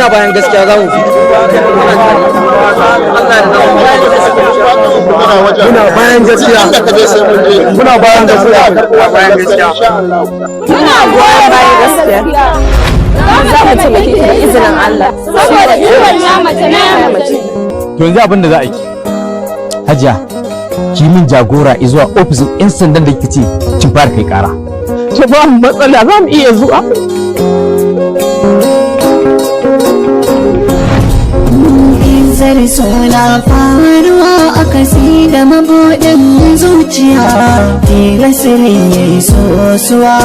muna bayan gaskiya za mu muna bayan gaskiya muna bayan gaskiya muna goyon bayan gaskiya za mu taimake ki da izinin Allah saboda ciwon ya mace na ya mace. To yanzu abin da za a yi Hajiya ki min jagora zuwa ofisin 'yan sandan da kike ce kin fara kai kara. To ba mu matsala za mu iya zuwa. Zar suna faruwa a kasi da mabuɗin zuciya, tilasirin ya yi sosuwa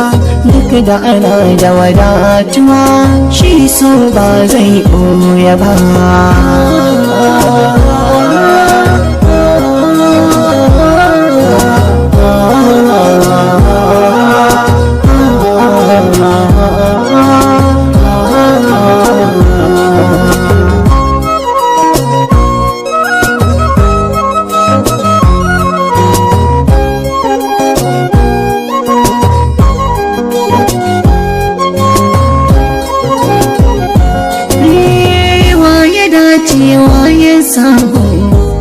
duk da ana da wadatuwa, shi so ba zai ɓoye ba.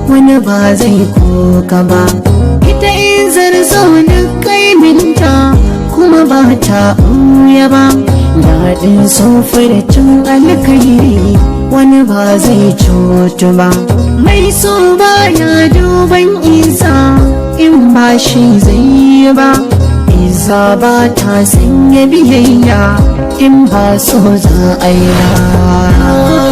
Wani ba zai koka ba, ita in zarzo na kai minta kuma ba ta ɓuya ba, daɗin sofa da cin alkairi wani ba zai cutu ba, mai so ba ya duban isa in ba shi zai ba, isa ba ta sanya biyayya in ba so za a yi ba.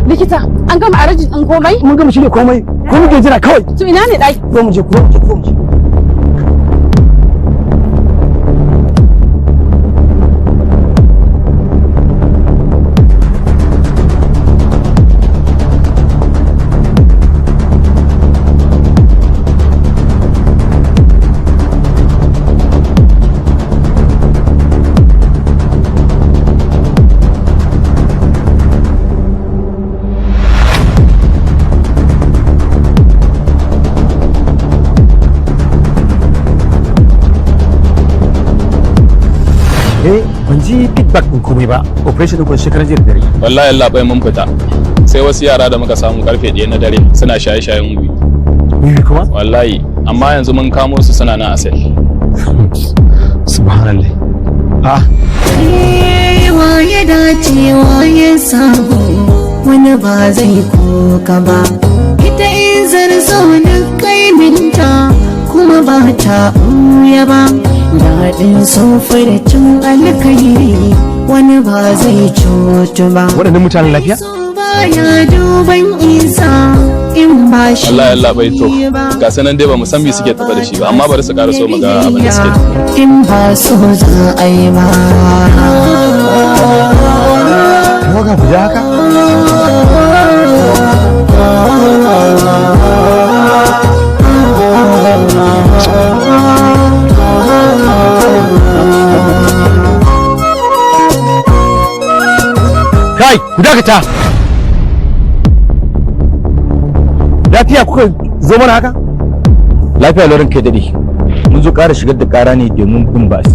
Likita, an gama arajin ɗin komai? mun gama shirya komai ko muke jira kawai. To ina ne ɗaki? Ko mu je ko mu je. Ban ji feedback din komai ba. Operation din shekaran jiya da dare. Wallahi Allah bai mun fita. Sai wasu yara da muka samu karfe 1 na dare suna shaye-shayen wiwi. Wiwi kuma? Wallahi, amma yanzu mun kamo su suna nan a sel. Subhanallah. Ah. Wa ya dace wa ya samu wani ba zai koka ba. Ita in zarzo na kai minta kuma ba ta ɓuya ba. Daɗin sofa da cin alkairi wani ba zai cutu ba. Waɗannan mutanen lafiya? Ya duban isa in ba shi. Allah Allah bai to. Ga sanan dai ba mu san me suke tafa da shi ba, amma bari su ƙara so mu ga abin da suke. In ba so za a yi ba. Kuma ga guda haka? Kai, ku dakata! Lafiya kuka zo mana haka? Lafiya lorin kai dade. Mun zo ƙara shigar da ƙara ne domin bin basi.